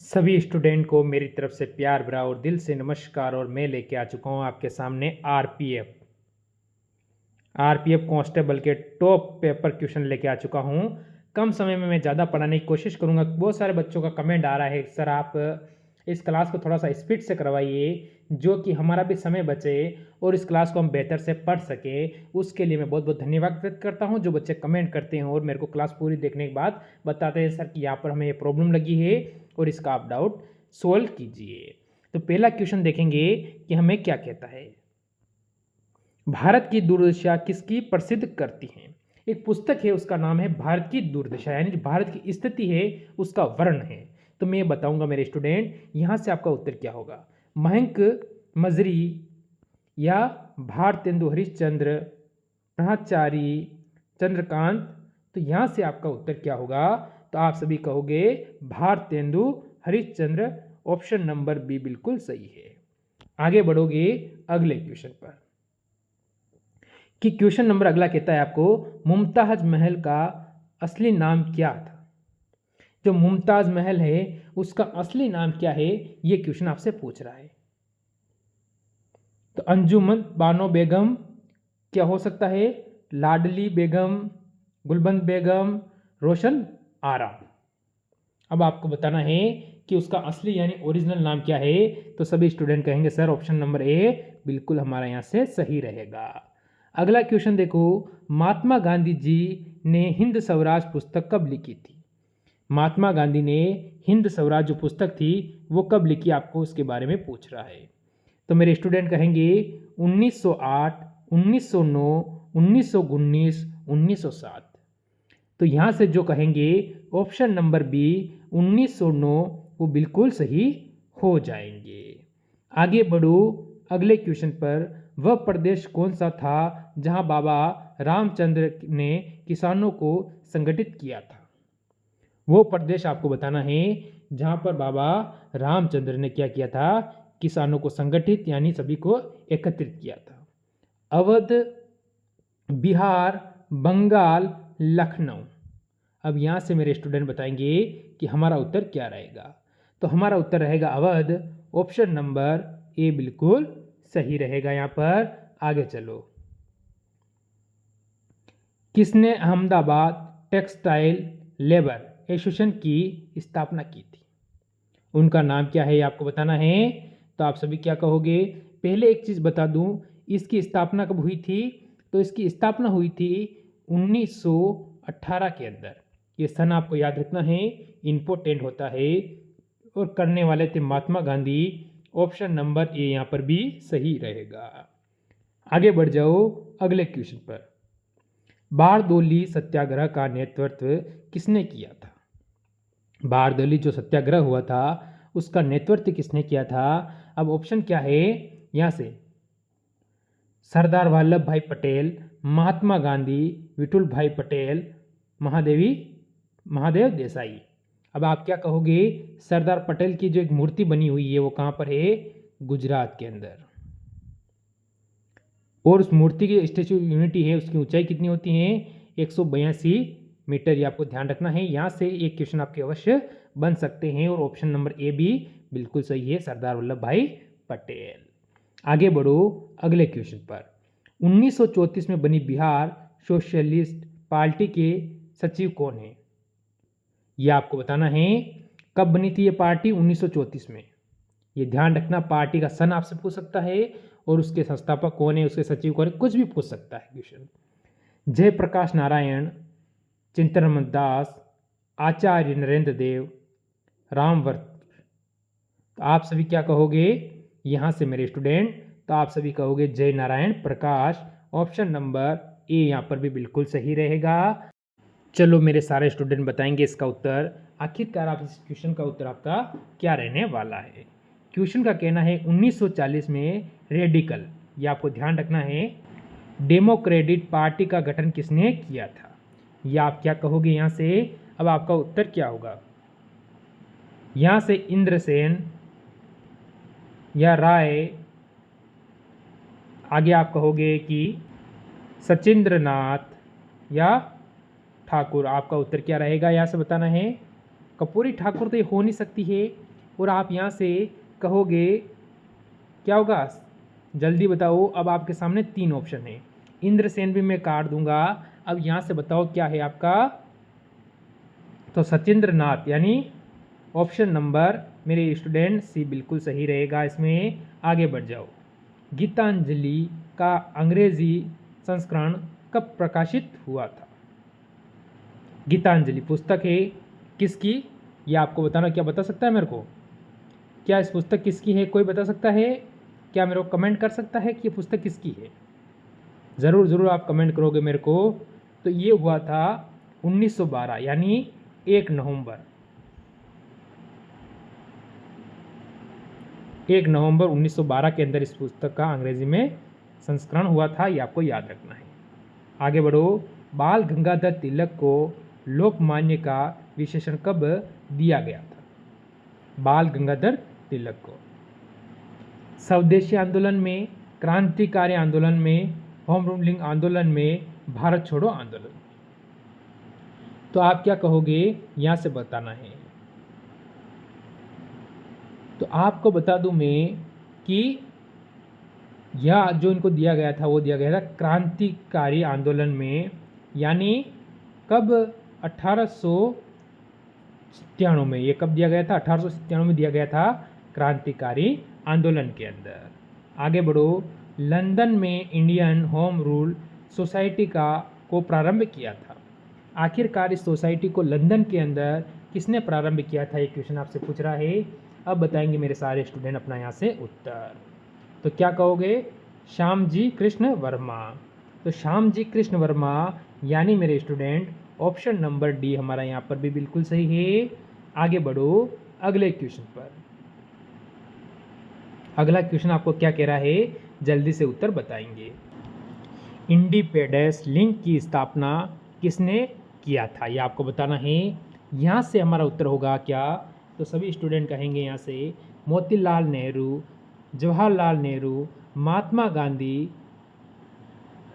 सभी स्टूडेंट को मेरी तरफ से प्यार भरा और दिल से नमस्कार। और मैं लेके आ चुका हूँ आपके सामने आरपीएफ कांस्टेबल के टॉप पेपर क्वेश्चन लेके आ चुका हूँ। कम समय में मैं ज़्यादा पढ़ाने की कोशिश करूँगा। बहुत सारे बच्चों का कमेंट आ रहा है, सर आप इस क्लास को थोड़ा सा स्पीड से करवाइए जो कि हमारा भी समय बचे और इस क्लास को हम बेहतर से पढ़ सके। उसके लिए मैं बहुत बहुत धन्यवाद व्यक्त करता हूँ जो बच्चे कमेंट करते हैं और मेरे को क्लास पूरी देखने के बाद बताते हैं सर कि यहाँ पर हमें ये प्रॉब्लम लगी है और इसका आप डाउट सोल्व कीजिए। तो पहला क्वेश्चन देखेंगे कि हमें क्या कहता है। भारत की दुर्दशा किसकी प्रसिद्ध करती है। एक पुस्तक है, उसका नाम है भारत की दुर्दशा, यानी जो भारत की स्थिति है उसका वर्णन है। तो मैं ये बताऊंगा मेरे स्टूडेंट, यहाँ से आपका उत्तर क्या होगा। महंक मजरी या भारतेंदु हरिश्चंद्र, ब्रह्मचारी, चंद्रकांत। तो यहाँ से आपका उत्तर क्या होगा। तो आप सभी कहोगे Bharatendu Harishchandra. Option number B बिल्कुल सही है। आगे बढ़ोगे अगले क्वेश्चन पर कि क्वेश्चन नंबर अगला कहता है आपको मुमताज महल का असली नाम क्या था। जो मुमताज महल है उसका असली नाम क्या है, ये क्वेश्चन आपसे पूछ रहा है। तो अंजुमन बानो बेगम क्या हो सकता है, लाडली बेगम, गुलबंद बेगम, रोशन आरा। अब आपको बताना है कि उसका असली यानी ओरिजिनल नाम क्या है। तो सभी स्टूडेंट कहेंगे सर ऑप्शन नंबर ए बिल्कुल हमारा यहाँ से सही रहेगा। अगला क्वेश्चन देखो, महात्मा गांधी जी ने हिंद स्वराज पुस्तक कब लिखी थी। महात्मा गांधी ने हिंद स्वराज जो पुस्तक थी वो कब लिखी, आपको उसके बारे में पूछ रहा है। तो मेरे स्टूडेंट कहेंगे 1908, 1909, 1919, 1907। तो यहाँ से जो कहेंगे ऑप्शन नंबर बी 1909 वो बिल्कुल सही हो जाएंगे। आगे बढ़ो अगले क्वेश्चन पर, वह प्रदेश कौन सा था जहाँ बाबा रामचंद्र ने किसानों को संगठित किया था। वो प्रदेश आपको बताना है जहाँ पर बाबा रामचंद्र ने क्या किया था, किसानों को संगठित यानी सभी को एकत्रित किया था। अवध, बिहार, बंगाल, लखनऊ। अब यहाँ से मेरे स्टूडेंट बताएंगे कि हमारा उत्तर क्या रहेगा। तो हमारा उत्तर रहेगा अवध। ऑप्शन नंबर ए बिल्कुल सही रहेगा। यहाँ पर आगे चलो, किसने अहमदाबाद टेक्सटाइल लेबर एसोसिएशन की स्थापना की थी। उनका नाम क्या है, आपको बताना है। तो आप सभी क्या कहोगे। पहले एक चीज़ बता दूं, इसकी स्थापना कब हुई थी। तो इसकी स्थापना हुई थी 1918 के अंदर। ये सन आपको याद रखना है, इम्पोर्टेंट होता है। और करने वाले थे Mahatma Gandhi. Option number A यहाँ पर भी सही रहेगा। आगे बढ़ जाओ अगले क्वेश्चन पर, बारदोली सत्याग्रह का नेतृत्व किसने किया था। बारदोली जो सत्याग्रह हुआ था उसका नेतृत्व किसने किया था। अब ऑप्शन क्या है यहाँ से, सरदार वल्लभ भाई पटेल, महात्मा गांधी, विठुल भाई पटेल, महादेव देसाई। अब आप क्या कहोगे, सरदार पटेल की जो एक मूर्ति बनी हुई है वो कहाँ पर है, गुजरात के अंदर। और उस मूर्ति की स्टैच्यू ऑफ यूनिटी है, उसकी ऊंचाई कितनी होती है, 182 मीटर। ये आपको ध्यान रखना है। यहाँ से एक क्वेश्चन आपके अवश्य बन सकते हैं और ऑप्शन नंबर ए भी बिल्कुल सही है, सरदार वल्लभ भाई पटेल। आगे बढ़ो अगले क्वेश्चन पर, 1934 में बनी बिहार सोशलिस्ट पार्टी के सचिव कौन है। यह आपको बताना है कब बनी थी ये पार्टी, 1934 में। ये ध्यान रखना, पार्टी का सन आपसे पूछ सकता है और उसके संस्थापक कौन है, उसके सचिव कौन है, कुछ भी पूछ सकता है क्वेश्चन। जयप्रकाश नारायण, चिंतन दास, आचार्य नरेंद्र देव, रामवर्त। तो आप सभी क्या कहोगे यहाँ से मेरे स्टूडेंट, तो आप सभी कहोगे जय नारायण प्रकाश। ऑप्शन नंबर ए यहाँ पर भी बिल्कुल सही रहेगा। चलो मेरे सारे स्टूडेंट बताएंगे इसका उत्तर। आखिरकार आप इस क्वेश्चन का उत्तर आपका क्या रहने वाला है। क्वेश्चन का कहना है 1940 में रेडिकल, ये आपको ध्यान रखना है, डेमोक्रेटिक पार्टी का गठन किसने किया था। या आप क्या कहोगे यहाँ से। अब आपका उत्तर क्या होगा, यहाँ से इंद्रसेन या राय। आगे आप कहोगे कि सचिंद्रनाथ या ठाकुर। आपका उत्तर क्या रहेगा यहाँ से बताना है। कर्पूरी ठाकुर तो ये हो नहीं सकती है, और आप यहाँ से कहोगे क्या होगा, जल्दी बताओ। अब आपके सामने 3 ऑप्शन है, इंद्रसेन भी मैं काट दूंगा। अब यहाँ से बताओ क्या है आपका, तो सचिंद्र नाथ यानी ऑप्शन नंबर मेरे स्टूडेंट सी बिल्कुल सही रहेगा इसमें। आगे बढ़ जाओ। गीतांजलि का अंग्रेजी संस्करण कब प्रकाशित हुआ था? गीतांजलि पुस्तक है किसकी, ये आपको बताना। क्या बता सकता है मेरे को, क्या इस पुस्तक किसकी है? कोई बता सकता है क्या? मेरे को कमेंट कर सकता है कि ये पुस्तक किसकी है? ज़रूर ज़रूर आप कमेंट करोगे मेरे को। तो ये हुआ था 1912 यानी 1 नवंबर 1912 के अंदर इस पुस्तक का अंग्रेजी में संस्करण हुआ था, ये आपको याद रखना है। आगे बढ़ो। बाल गंगाधर तिलक को लोकमान्य का विशेषण कब दिया गया था? बाल गंगाधर तिलक को स्वदेशी आंदोलन में, क्रांतिकारी आंदोलन में, होम रूलिंग आंदोलन में, भारत छोड़ो आंदोलन। तो आप क्या कहोगे, यहाँ से बताना है। तो आपको बता दूं मैं कि यह जो इनको दिया गया था वो दिया गया था क्रांतिकारी आंदोलन में, यानी कब? 1897 में। ये कब दिया गया था? 1897 में दिया गया था क्रांतिकारी आंदोलन के अंदर। आगे बढ़ो। लंदन में इंडियन होम रूल सोसाइटी को प्रारंभ किया था। आखिरकार इस सोसाइटी को लंदन के अंदर किसने प्रारंभ किया था? ये क्वेश्चन आपसे पूछ रहा है। अब बताएंगे मेरे सारे स्टूडेंट अपना यहाँ से उत्तर। तो क्या कहोगे? श्यामजी कृष्ण वर्मा। तो श्यामजी कृष्ण वर्मा यानी मेरे स्टूडेंट ऑप्शन नंबर डी हमारा यहाँ पर भी बिल्कुल सही है। आगे बढ़ो अगले क्वेश्चन पर। अगला क्वेश्चन आपको क्या कह रहा है, जल्दी से उत्तर बताएंगे। इंडिपेंडेंस लिंक की स्थापना किसने किया था? ये आपको बताना है। यहाँ से हमारा उत्तर होगा क्या? तो सभी स्टूडेंट कहेंगे यहाँ से मोतीलाल नेहरू, जवाहरलाल नेहरू, महात्मा गांधी,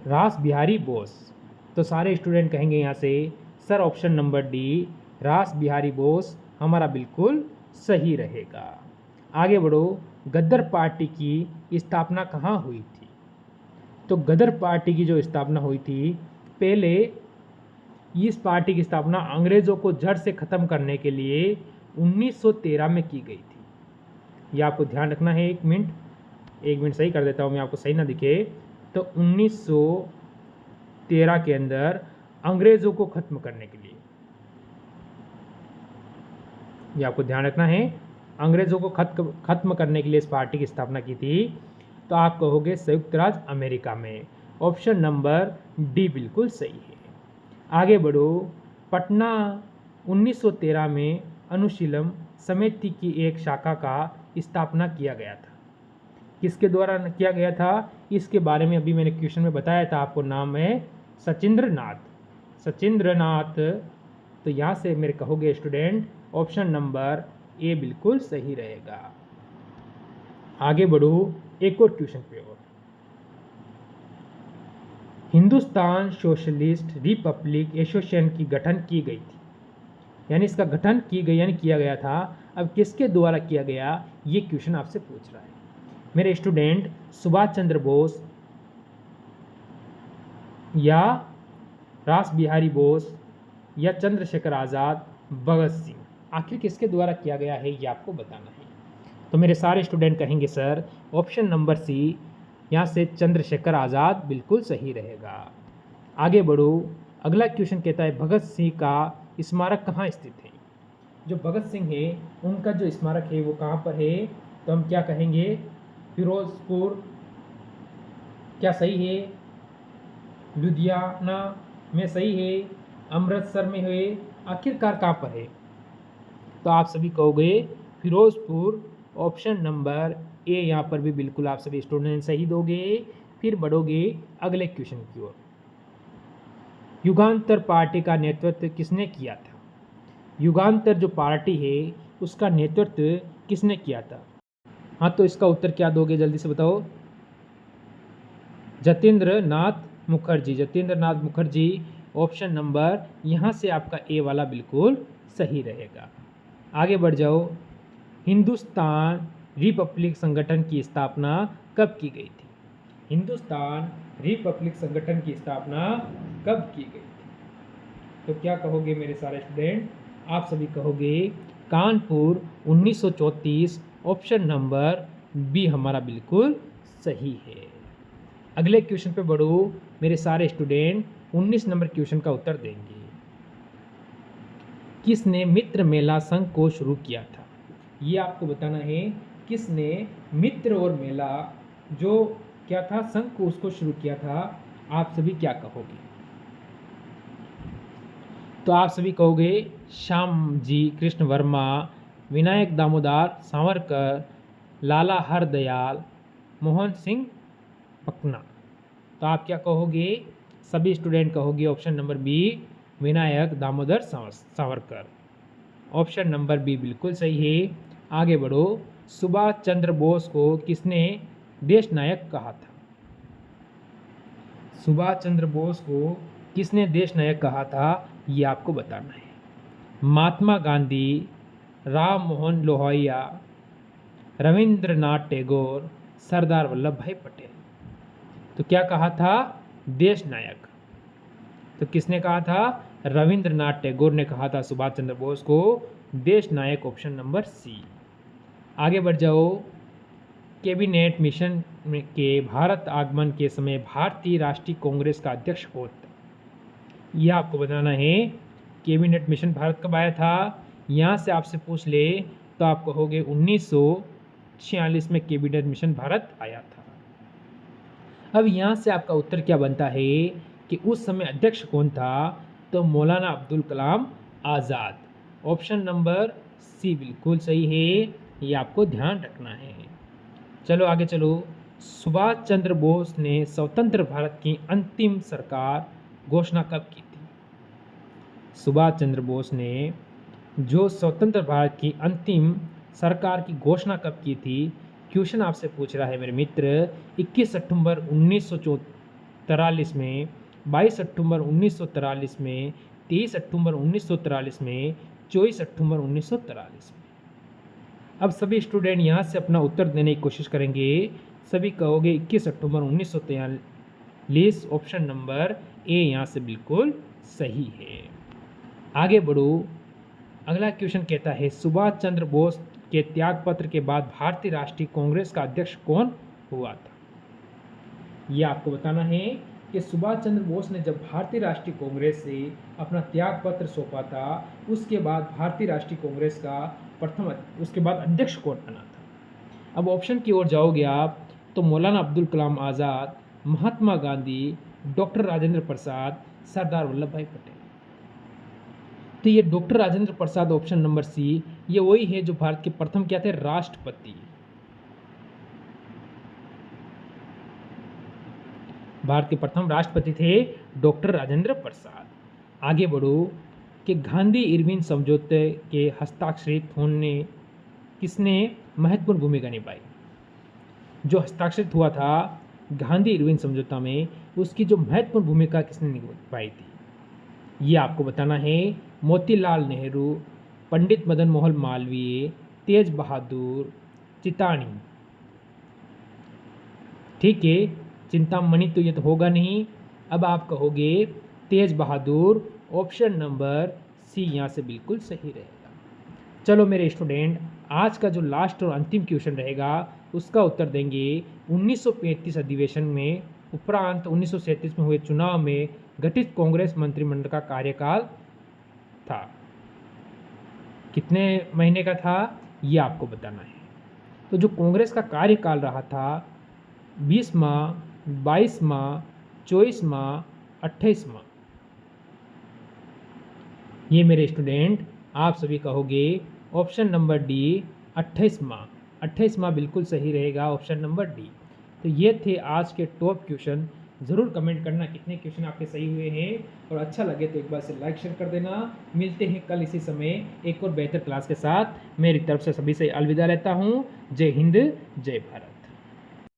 रास बिहारी बोस। तो सारे स्टूडेंट कहेंगे यहाँ से सर ऑप्शन नंबर डी रास बिहारी बोस हमारा बिल्कुल सही रहेगा। आगे बढ़ो। गदर पार्टी की स्थापना कहाँ हुई थी? तो गदर पार्टी की जो स्थापना हुई थी, पहले इस पार्टी की स्थापना अंग्रेज़ों को जड़ से ख़त्म करने के लिए 1913 में की गई थी। ये आपको ध्यान रखना है। एक मिनट सही कर देता हूँ मैं, आपको सही ना दिखे। तो 1913 के अंदर अंग्रेज़ों को ख़त्म करने के लिए, ये आपको ध्यान रखना है, अंग्रेज़ों को ख़त्म करने के लिए इस पार्टी की स्थापना की थी। तो आप कहोगे संयुक्त राज्य अमेरिका में। ऑप्शन नंबर डी बिल्कुल सही है। आगे बढ़ो। पटना 1913 में अनुशीलम समिति की एक शाखा का स्थापना किया गया था। किसके द्वारा किया गया था? इसके बारे में अभी मैंने क्वेश्चन में बताया था आपको। नाम है सचिंद्र नाथ। तो यहाँ से मेरे कहोगे स्टूडेंट ऑप्शन नंबर ए बिल्कुल सही रहेगा। आगे बढ़ो एक और क्वेश्चन पे और। हिंदुस्तान सोशलिस्ट रिपब्लिक एसोसिएशन की गठन की गई थी, यानी इसका गठन की गई यानी किया गया था। अब किसके द्वारा किया गया, ये क्वेश्चन आपसे पूछ रहा है मेरे स्टूडेंट। सुभाष चंद्र बोस या रास बिहारी बोस या चंद्रशेखर आज़ाद, भगत सिंह, आखिर किसके द्वारा किया गया है ये आपको बताना है। तो मेरे सारे स्टूडेंट कहेंगे सर ऑप्शन नंबर सी, यहाँ से चंद्रशेखर आज़ाद बिल्कुल सही रहेगा। आगे बढ़ो। अगला क्वेश्चन कहता है भगत सिंह का स्मारक कहाँ स्थित है? जो भगत सिंह है उनका जो स्मारक है वो कहाँ पर है? तो हम क्या कहेंगे? फिरोजपुर, क्या सही है? लुधियाना में सही है? अमृतसर में है? आखिरकार कहाँ पर है? तो आप सभी कहोगे फिरोजपुर, ऑप्शन नंबर ए। यहाँ पर भी बिल्कुल आप सभी स्टूडेंट सही दोगे। फिर बढ़ोगे अगले क्वेश्चन की ओर। युगांतर पार्टी का नेतृत्व किसने किया था? युगांतर जो पार्टी है उसका नेतृत्व किसने किया था? हाँ, तो इसका उत्तर क्या दोगे, जल्दी से बताओ। जतेंद्र नाथ मुखर्जी, ऑप्शन नंबर यहाँ से आपका ए वाला बिल्कुल सही रहेगा। आगे बढ़ जाओ। हिंदुस्तान रिपब्लिक संगठन की स्थापना कब की गई थी? हिंदुस्तान रिपब्लिक संगठन की स्थापना कब की गई थी? तो क्या कहोगे मेरे सारे स्टूडेंट? आप सभी कहोगे कानपुर 1934। ऑप्शन नंबर बी हमारा बिल्कुल सही है। अगले क्वेश्चन पे बढ़ो मेरे सारे स्टूडेंट। 19 नंबर क्वेश्चन का उत्तर देंगे। किसने मित्र मेला संघ को शुरू किया था? ये आपको बताना है किसने मित्र और मेला जो क्या था संघ को उसको शुरू किया था। आप सभी क्या कहोगे? तो आप सभी कहोगे श्याम जी कृष्ण वर्मा, विनायक दामोदर सावरकर, लाला हरदयाल, मोहन सिंह पकना। तो आप क्या कहोगे? सभी स्टूडेंट कहोगे option number B Vinayak Damodar Savarkar. Option number B बिल्कुल सही है। आगे बढ़ो। सुभाष चंद्र बोस को किसने देश नायक कहा था? सुभाष चंद्र बोस को किसने देश नायक कहा था? ये आपको बताना है। महात्मा गांधी, राम मोहन लोहिया, रविंद्रनाथ टैगोर, सरदार वल्लभ भाई पटेल। तो क्या कहा था? देश नायक। तो किसने कहा था? रविंद्रनाथ टैगोर ने कहा था सुभाष चंद्र बोस को देश नायक। Option number C. आगे बढ़ जाओ। कैबिनेट मिशन के भारत आगमन के समय भारतीय राष्ट्रीय कांग्रेस का अध्यक्ष कौन था? यह आपको बताना है। कैबिनेट मिशन भारत कब आया था? यहाँ से आपसे पूछ ले तो आप कहोगे 1946 में कैबिनेट मिशन भारत आया था। अब यहाँ से आपका उत्तर क्या बनता है कि उस समय अध्यक्ष कौन था? तो मौलाना Abdul Kalam Azad. Option number C बिल्कुल सही है। ये आपको ध्यान रखना है। चलो आगे चलो। सुभाष चंद्र बोस ने स्वतंत्र भारत की अंतिम सरकार घोषणा कब की थी? सुभाष चंद्र बोस ने जो स्वतंत्र भारत की अंतिम सरकार की घोषणा कब की थी? क्वेश्चन आपसे पूछ रहा है मेरे मित्र। 21 सितंबर 1943 में, 22 सितंबर 1943 में, 23 सितंबर 1943 में, 24 सितंबर 1943 में। अब सभी स्टूडेंट यहाँ से अपना उत्तर देने की कोशिश करेंगे। सभी कहोगे 21 सितंबर 1943। ऑप्शन नंबर ए यहाँ से बिल्कुल सही है। आगे बढ़ो। अगला क्वेश्चन कहता है सुभाष चंद्र बोस के त्यागपत्र के बाद भारतीय राष्ट्रीय कांग्रेस का अध्यक्ष कौन हुआ था? यह आपको बताना है कि सुभाष चंद्र बोस ने जब भारतीय राष्ट्रीय कांग्रेस से अपना त्यागपत्र सौंपा था उसके बाद भारतीय राष्ट्रीय कांग्रेस का उसके बाद अध्यक्ष कौन बना था? अब ऑप्शन की ओर जाओगे आप तो मौलाना अब्दुल कलाम आज़ाद, महात्मा गांधी, डॉक्टर राजेंद्र प्रसाद, सरदार वल्लभ भाई पटेल। तो ये doctor Rajendra Prasad option number C, ये वही है जो भारत के प्रथम क्या थे? राष्ट्रपति। भारत के प्रथम राष्ट्रपति थे डॉक्टर राजेंद्र प्रसाद। आगे बढ़ो कि गांधी इरविन समझौते के हस्ताक्षरित होने किसने महत्वपूर्ण भूमिका निभाई? जो हस्ताक्षरित हुआ था गांधी इरविन समझौता में, उसकी जो महत्वपूर्ण भूमिका किसने निभाई थी? ये आपको बताना है। मोतीलाल नेहरू, पंडित मदन मोहन मालवीय, तेज बहादुर, चितानी। ठीक है, चिंतामणि तो ये तो होगा नहीं। अब आप कहोगे तेज बहादुर। ऑप्शन नंबर सी यहाँ से बिल्कुल सही रहेगा। चलो मेरे स्टूडेंट, आज का जो लास्ट और अंतिम क्वेश्चन रहेगा उसका उत्तर देंगे 1935 अधिवेशन में उपरांत 1937 में हुए चुनाव में गठित कांग्रेस मंत्रिमंडल का कार्यकाल था। कितने महीने का था ये आपको बताना है। तो जो कांग्रेस का कार्यकाल रहा था 20 माह, 22 माह, 24 माह, 28 माह। ये मेरे स्टूडेंट आप सभी कहोगे ऑप्शन नंबर डी 28 माह। 28 माह बिल्कुल सही रहेगा। Option number D. तो ये थे आज के टॉप क्वेश्चन। ज़रूर कमेंट करना कितने क्वेश्चन आपके सही हुए हैं, और अच्छा लगे तो एक बार से लाइक शेयर कर देना। मिलते हैं कल इसी समय एक और बेहतर क्लास के साथ। मेरी तरफ से सभी से अलविदा लेता हूँ। जय हिंद, जय भारत।